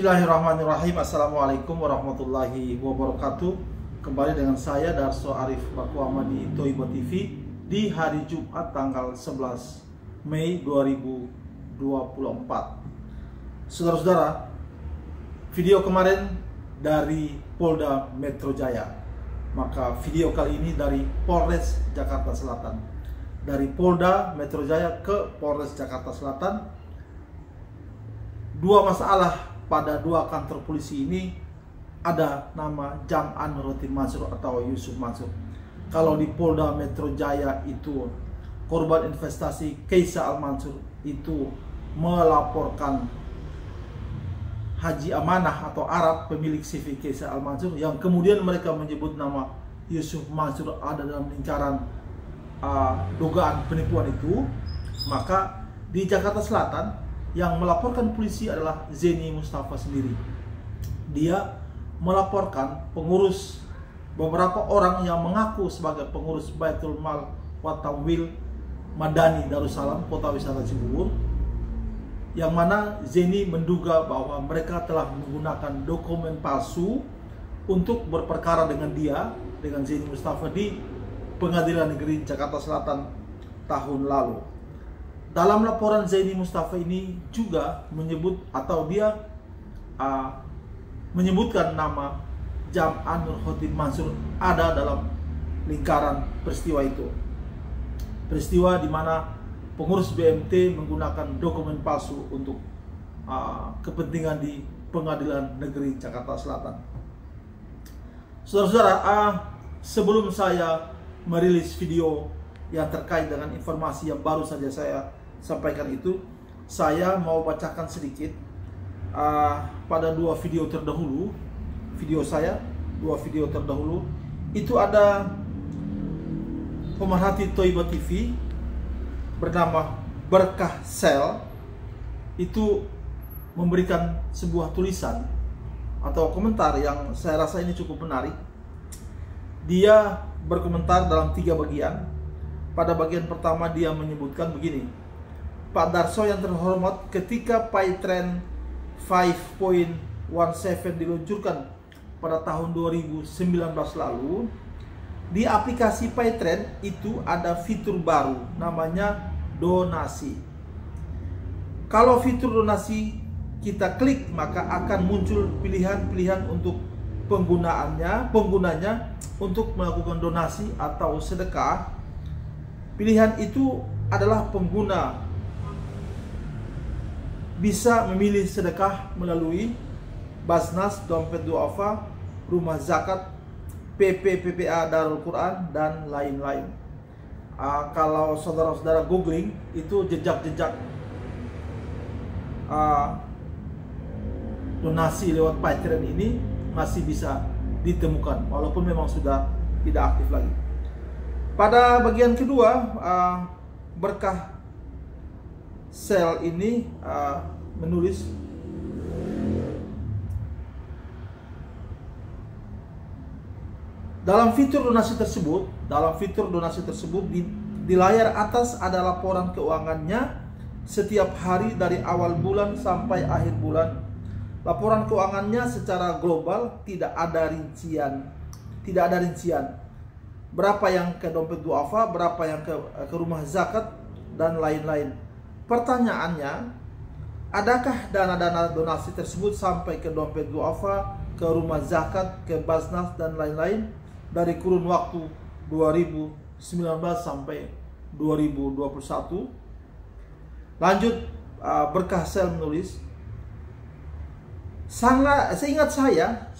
Bismillahirrahmanirrahim. Assalamualaikum warahmatullahi wabarakatuh. Kembali dengan saya Darso Arif Bakuama di Toibo TV di hari Jumat tanggal 11 Mei 2024. Saudara-saudara, video kemarin dari Polda Metro Jaya, maka video kali ini dari Polres Jakarta Selatan. Dari Polda Metro Jaya ke Polres Jakarta Selatan, dua masalah pada dua kantor polisi ini. Ada nama Jam'an Nurudin Mansur atau Yusuf Mansur. Kalau di Polda Metro Jaya itu korban investasi Keisa Al-Mansur itu melaporkan Haji Amanah atau Arab pemilik CV Keisa Al-Mansur, yang kemudian mereka menyebut nama Yusuf Mansur ada dalam lingkaran dugaan penipuan itu. Maka di Jakarta Selatan yang melaporkan polisi adalah Zeni Mustafa sendiri. Dia melaporkan pengurus, beberapa orang yang mengaku sebagai pengurus Baitul Mal wa Tamwil Madani Darussalam Kota Wisata Cibubur, yang mana Zeni menduga bahwa mereka telah menggunakan dokumen palsu untuk berperkara dengan dia, dengan Zeni Mustafa di Pengadilan Negeri Jakarta Selatan tahun lalu. Dalam laporan Zeni Mustafa ini juga menyebut atau dia menyebutkan nama Jam'an Nurudin Mansur ada dalam lingkaran peristiwa itu. Peristiwa di mana pengurus BMT menggunakan dokumen palsu untuk kepentingan di Pengadilan Negeri Jakarta Selatan. Saudara-saudara, sebelum saya merilis video yang terkait dengan informasi yang baru saja saya sampaikan itu, saya mau bacakan sedikit pada dua video terdahulu. Dua video terdahulu itu ada pemerhati Toibo TV bernama Berkah Sel, itu memberikan sebuah tulisan atau komentar yang saya rasa ini cukup menarik. Dia berkomentar dalam 3 bagian. Pada bagian pertama dia menyebutkan begini: Pak Darso yang terhormat, ketika PayTrend 5.17 diluncurkan pada tahun 2019 lalu, di aplikasi PayTrend itu ada fitur baru namanya donasi. Kalau fitur donasi kita klik, maka akan muncul pilihan-pilihan untuk pengunanya untuk melakukan donasi atau sedekah. Pilihan itu adalah pengguna bisa memilih sedekah melalui Basnas, Dompet Duafa, Rumah Zakat, PPPA Darul Quran, dan lain-lain. Kalau saudara-saudara googling itu jejak-jejak donasi lewat PayTrend ini masih bisa ditemukan, walaupun memang sudah tidak aktif lagi. Pada bagian kedua, Berkah Sel ini menulis, dalam fitur donasi tersebut di layar atas ada laporan keuangannya setiap hari dari awal bulan sampai akhir bulan. Laporan keuangannya secara global tidak ada rincian berapa yang ke dompet duafa, berapa yang ke rumah zakat, dan lain-lain. Pertanyaannya, adakah dana-dana donasi tersebut sampai ke dompet duafa, ke rumah zakat, ke Basnas, dan lain-lain dari kurun waktu 2019 sampai 2021? Lanjut, Berkah Sel menulis, seingat saya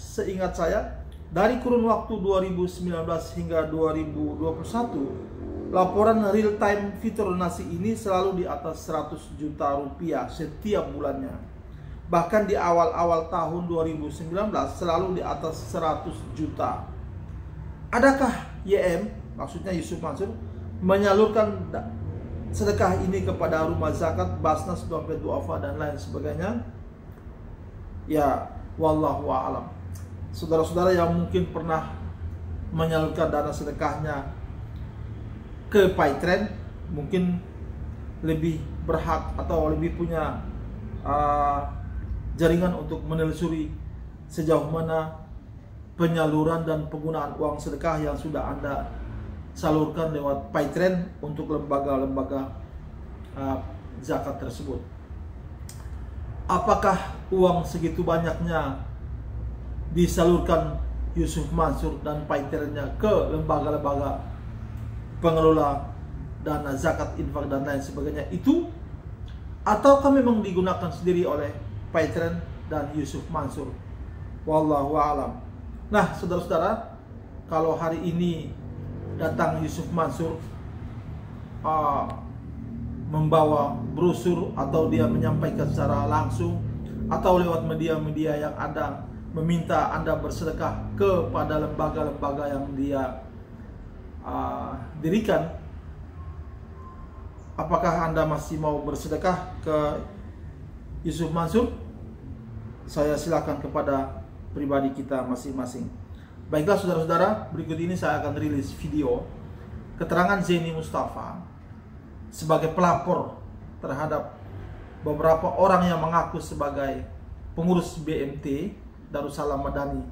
dari kurun waktu 2019 hingga 2021, laporan real time fitur donasi ini selalu di atas 100 juta rupiah setiap bulannya. Bahkan di awal-awal tahun 2019 selalu di atas 100 juta. Adakah YM, maksudnya Yusuf Mansur, menyalurkan sedekah ini kepada rumah zakat, Basnas, Dompet Duafa, dan lain sebagainya? Ya, wallahu a'lam. Saudara-saudara yang mungkin pernah menyalurkan dana sedekahnya ke PayTrend mungkin lebih berhak atau lebih punya jaringan untuk menelusuri sejauh mana penyaluran dan penggunaan uang sedekah yang sudah Anda salurkan lewat PayTrend untuk lembaga-lembaga zakat tersebut. Apakah uang segitu banyaknya disalurkan Yusuf Mansur dan PayTrend-nya ke lembaga-lembaga pengelola dana zakat, infak dan lain sebagainya itu, ataukah memang digunakan sendiri oleh PayTrend dan Yusuf Mansur? Wallahu a'lam. Nah, saudara-saudara, kalau hari ini datang Yusuf Mansur membawa brosur atau dia menyampaikan secara langsung atau lewat media-media yang ada meminta Anda bersedekah kepada lembaga-lembaga yang dia dirikan, apakah Anda masih mau bersedekah ke Yusuf Mansur? Saya silakan kepada pribadi kita masing-masing. Baiklah saudara-saudara, berikut ini saya akan rilis video keterangan Zaini Mustafa sebagai pelapor terhadap beberapa orang yang mengaku sebagai pengurus BMT Darussalam Madani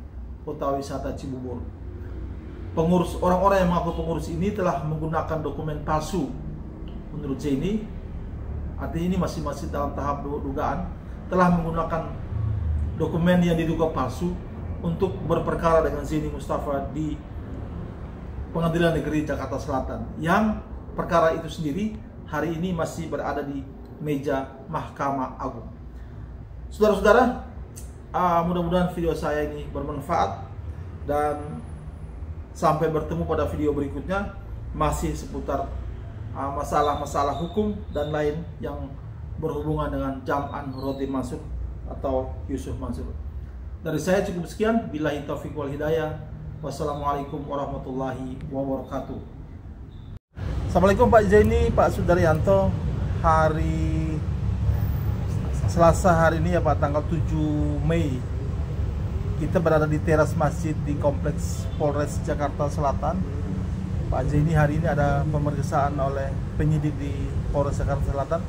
Kota Wisata Cibubur. Orang-orang yang mengaku pengurus ini telah menggunakan dokumen palsu. Menurut Zaini, artinya ini masih dalam tahap dugaan, telah menggunakan dokumen yang diduga palsu untuk berperkara dengan Zaini Mustafa di Pengadilan Negeri Jakarta Selatan, yang perkara itu sendiri hari ini masih berada di meja Mahkamah Agung. Saudara-saudara, mudah-mudahan video saya ini bermanfaat, dan sampai bertemu pada video berikutnya masih seputar masalah-masalah hukum dan lain yang berhubungan dengan Jam'an Nurhoti Mansur atau Yusuf Mansur. Dari saya cukup sekian. Billahi taufiq wal hidayah. Wassalamualaikum warahmatullahi wabarakatuh. Assalamualaikum Pak Zaini, Pak Sudaryanto. Hari Selasa hari ini ya Pak, tanggal 7 Mei. Kita berada di teras masjid di Kompleks Polres Jakarta Selatan. Pak Zaini, hari ini ada pemeriksaan oleh penyidik di Polres Jakarta Selatan.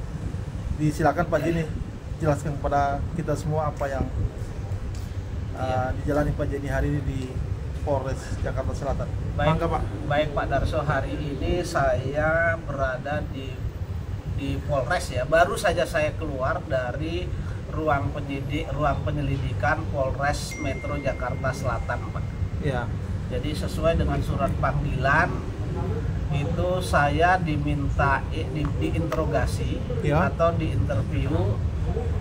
Disilakan Pak Zaini jelaskan kepada kita semua apa yang dijalani Pak Zaini hari ini di Polres Jakarta Selatan. Baik, Pak. Baik Pak Darso, hari ini saya berada di Polres ya. Baru saja saya keluar dari ruang penyelidikan Polres Metro Jakarta Selatan, Pak. Ya. Jadi sesuai dengan surat panggilan itu saya diminta diinterogasi ya, atau diinterview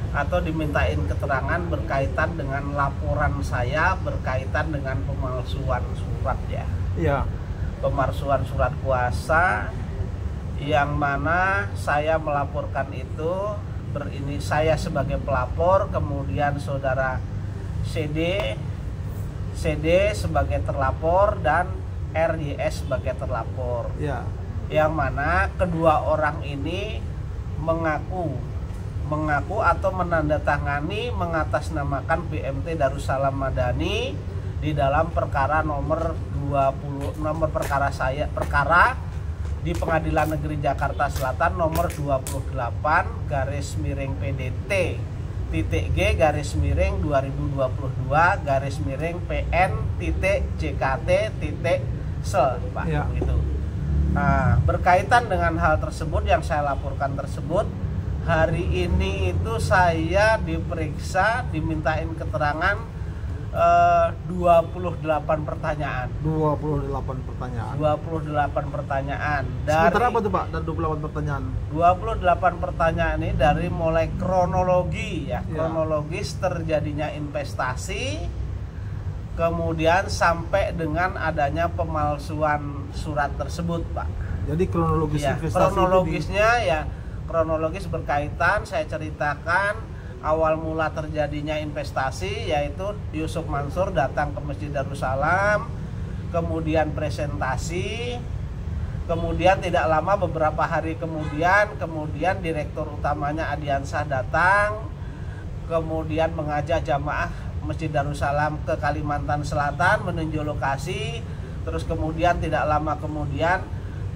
atau dimintain keterangan berkaitan dengan laporan saya berkaitan dengan pemalsuan surat ya. Iya. Pemalsuan surat kuasa, yang mana saya melaporkan itu saya sebagai pelapor, kemudian saudara CD sebagai terlapor, dan RYS sebagai terlapor. Iya. Yang mana kedua orang ini mengaku atau menandatangani mengatasnamakan BMT Darussalam Madani di dalam perkara nomor perkara di Pengadilan Negeri Jakarta Selatan nomor 28-2022-PN.JKT.SEL, Pak. Ya. Gitu. Nah, berkaitan dengan hal tersebut yang saya laporkan tersebut, hari ini itu saya diperiksa, dimintain keterangan 28 pertanyaan. 28 pertanyaan. 28 pertanyaan. Sementara apa tuh Pak? Dan 28 pertanyaan. 28 pertanyaan ini dari mulai kronologi ya, kronologis terjadinya investasi, kemudian sampai dengan adanya pemalsuan surat tersebut, Pak. Jadi kronologis Ya, investasi kronologisnya ya, kronologis berkaitan saya ceritakan awal mula terjadinya investasi, yaitu Yusuf Mansur datang ke Masjid Darussalam, kemudian presentasi, kemudian tidak lama beberapa hari kemudian direktur utamanya Adiansah datang, kemudian mengajak jamaah Masjid Darussalam ke Kalimantan Selatan menuju lokasi, terus kemudian tidak lama kemudian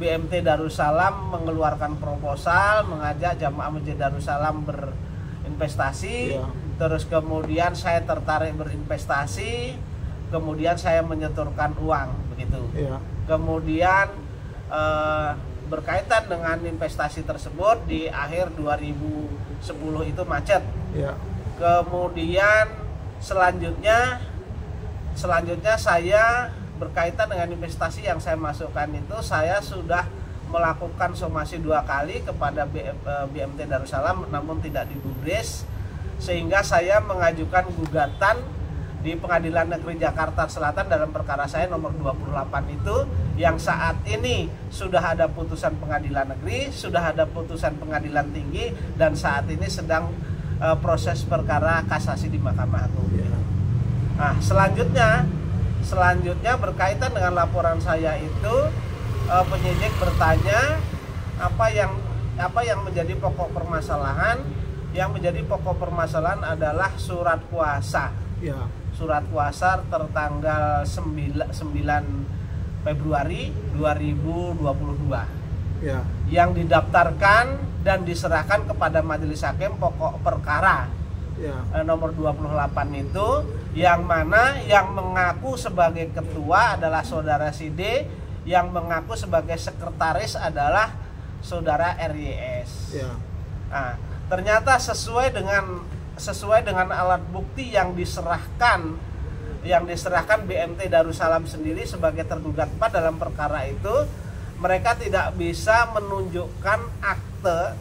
BMT Darussalam mengeluarkan proposal mengajak jamaah Masjid Darussalam berinvestasi, terus kemudian saya tertarik berinvestasi, kemudian saya menyetorkan uang begitu. Iya. Kemudian berkaitan dengan investasi tersebut di akhir 2010 itu macet. Iya. Kemudian selanjutnya saya berkaitan dengan investasi yang saya masukkan itu, saya sudah melakukan somasi 2 kali kepada BMT Darussalam namun tidak digubris, sehingga saya mengajukan gugatan di Pengadilan Negeri Jakarta Selatan dalam perkara saya nomor 28 itu, yang saat ini sudah ada putusan pengadilan negeri, sudah ada putusan pengadilan tinggi, dan saat ini sedang proses perkara kasasi di Mahkamah Agung. Nah, selanjutnya berkaitan dengan laporan saya itu, penyidik bertanya apa yang menjadi pokok permasalahan. Yang menjadi pokok permasalahan adalah surat kuasa. Ya. Surat kuasa tertanggal 9 Februari 2022. Ya. Yang didaftarkan dan diserahkan kepada majelis hakim pokok perkara. Ya. Nomor 28 itu, yang mana yang mengaku sebagai ketua adalah saudara si D, yang mengaku sebagai sekretaris adalah saudara RYS. Ya. Nah, ternyata sesuai dengan alat bukti yang diserahkan BMT Darussalam sendiri sebagai tergugat dalam perkara itu, mereka tidak bisa menunjukkan akte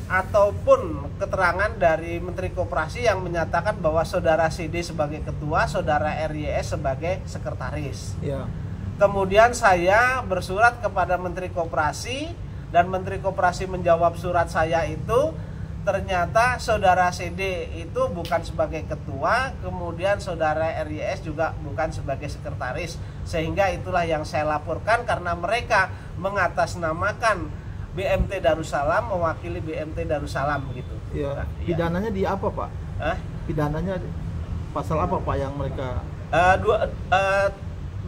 ataupun keterangan dari Menteri Koperasi yang menyatakan bahwa saudara CD sebagai ketua, saudara RYS sebagai sekretaris. Ya. Kemudian saya bersurat kepada Menteri Koperasi, dan Menteri Koperasi menjawab surat saya itu, ternyata saudara CD itu bukan sebagai ketua, kemudian saudara RYS juga bukan sebagai sekretaris, sehingga itulah yang saya laporkan karena mereka mengatasnamakan BMT Darussalam, mewakili BMT Darussalam gitu. Iya. Pidananya di apa, Pak? Pidananya pasal apa, Pak, yang mereka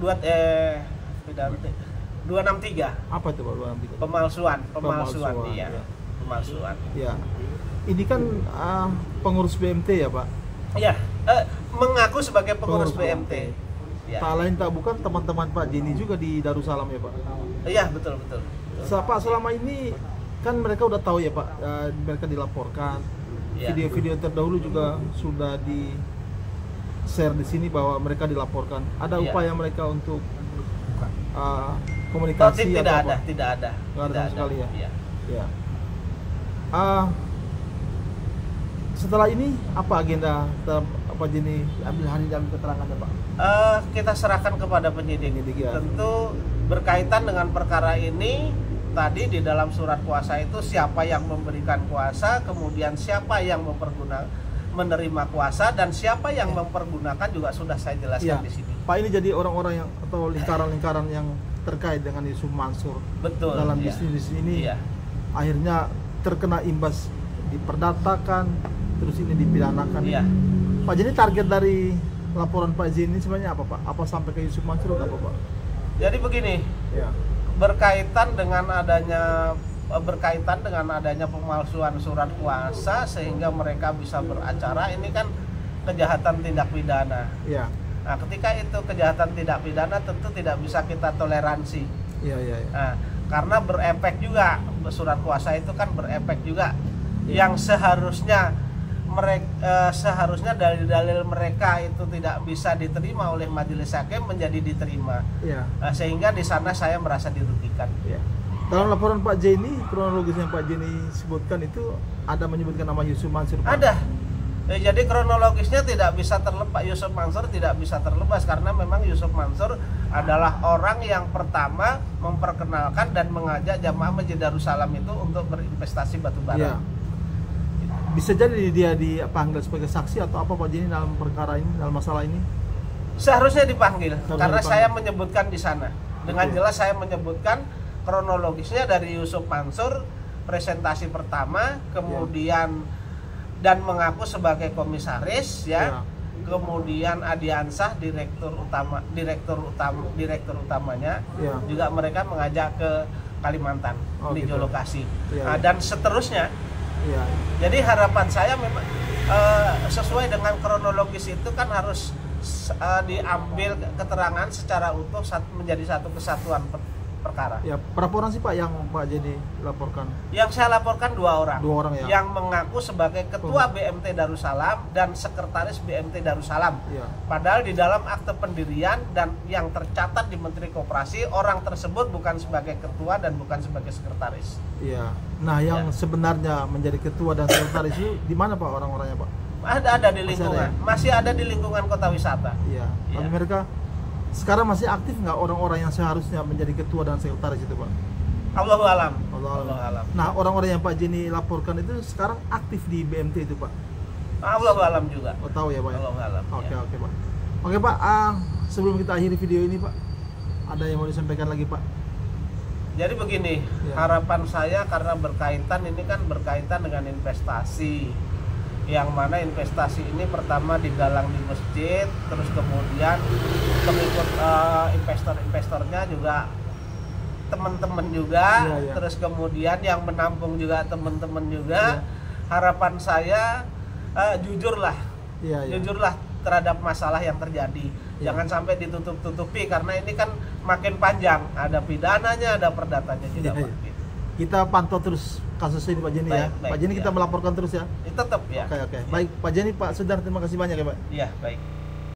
263. Apa itu, Pak? 263. Pemalsuan. Iya. Ya. Pemalsuan. Ya. Ini kan pengurus BMT ya, Pak? Iya, mengaku sebagai pengurus BMT. Ya. Tak lain tak bukan teman-teman Pak Jenny juga di Darussalam ya, Pak? Iya, betul. Pak, selama ini kan mereka udah tahu ya, Pak, mereka dilaporkan. Ya. Video-video terdahulu juga sudah di share di sini bahwa mereka dilaporkan. Ada upaya mereka untuk komunikasi tidak atau ada, apa? tidak ada. Nggak ada sama sekali ya? Iya. Ya. Setelah ini apa agenda Pak Jenny ambil hari dalam keterangannya, Pak? Kita serahkan kepada penyidik. Ya. Tentu berkaitan dengan perkara ini, tadi di dalam surat kuasa itu siapa yang memberikan kuasa, kemudian siapa yang menerima kuasa, dan siapa yang mempergunakan juga sudah saya jelaskan di sini. Pak, ini jadi orang-orang yang atau lingkaran-lingkaran yang terkait dengan Yusuf Mansur. Betul. Dalam bisnis ini akhirnya terkena imbas, diperdatakan, terus ini dipidanakan. Iya. Pak, jadi target dari laporan Pak Jenny sebenarnya apa, Pak? Apa sampai ke Yusuf Mansur atau apa, Pak? Jadi begini, berkaitan dengan adanya pemalsuan surat kuasa sehingga mereka bisa beracara, ini kan kejahatan tindak pidana. Iya. Nah, ketika itu kejahatan tindak pidana tentu tidak bisa kita toleransi. Iya. Nah, karena berefek juga, surat kuasa itu kan berefek juga, yang seharusnya dalil-dalil mereka itu tidak bisa diterima oleh majelis hakim menjadi diterima. Nah, sehingga di sana saya merasa dirugikan. Dalam laporan Pak Jenny, kronologis yang Pak Jenny sebutkan itu ada menyebutkan nama Yusuf Mansur, Pak? Ada. Jadi kronologisnya tidak bisa terlepas, Yusuf Mansur tidak bisa terlepas karena memang Yusuf Mansur adalah orang yang pertama memperkenalkan dan mengajak jamaah Masjid Darussalam itu untuk berinvestasi batubara. Bisa jadi dia dipanggil sebagai saksi atau apa, Pak Jenny, dalam perkara ini, dalam masalah ini? Seharusnya dipanggil. Saya menyebutkan di sana. Dengan jelas saya menyebutkan kronologisnya dari Yusuf Mansur, presentasi pertama, kemudian dan mengaku sebagai komisaris, kemudian Adiansah direktur utamanya, juga mereka mengajak ke Kalimantan, meninjau lokasi. Dan seterusnya Iya. Jadi harapan saya memang sesuai dengan kronologis itu kan harus diambil keterangan secara utuh menjadi satu kesatuan perkara. Ya, pelaporan sih Pak yang Pak Jenny laporkan. Yang saya laporkan 2 orang. 2 orang ya. Yang mengaku sebagai ketua BMT Darussalam dan sekretaris BMT Darussalam. Iya. Padahal di dalam akte pendirian dan yang tercatat di Menteri Koperasi, orang tersebut bukan sebagai ketua dan bukan sebagai sekretaris. Iya. Nah, yang sebenarnya menjadi ketua dan sekretaris itu di mana Pak orang-orangnya Pak? Ada di lingkungan. Masih ada di lingkungan kota wisata. Iya. Iya. Tapi mereka sekarang masih aktif nggak orang-orang yang seharusnya menjadi ketua dan sekretaris itu Pak? Allahu alam. Allahu alam. Nah, orang-orang yang Pak Jenny laporkan itu sekarang aktif di BMT itu Pak? Allahu alam juga. Oh, tahu ya Pak? Allahu alam. Oke, Ya. oke Pak. Oke Pak, sebelum kita akhiri video ini Pak, ada yang mau disampaikan lagi Pak? Jadi begini, Ya. harapan saya karena ini kan berkaitan dengan investasi. Yang mana investasi ini pertama digalang di masjid, terus kemudian pengikut investor-investornya juga teman-teman juga, Ya. terus kemudian yang menampung juga teman-teman juga. Ya. Harapan saya jujurlah Iya, iya. jujurlah terhadap masalah yang terjadi. Ya. Jangan sampai ditutup-tutupi karena ini kan makin panjang, ada pidananya, ada perdatanya juga. Ya, ya. Pak. Kita pantau terus kasus ini Pak Jenny ya. Baik, Pak Jenny ya. kita melaporkan terus ya. Tetap ya. Oke. Baik Pak Jenny, Pak Sudar, terima kasih banyak ya Pak. Iya, baik.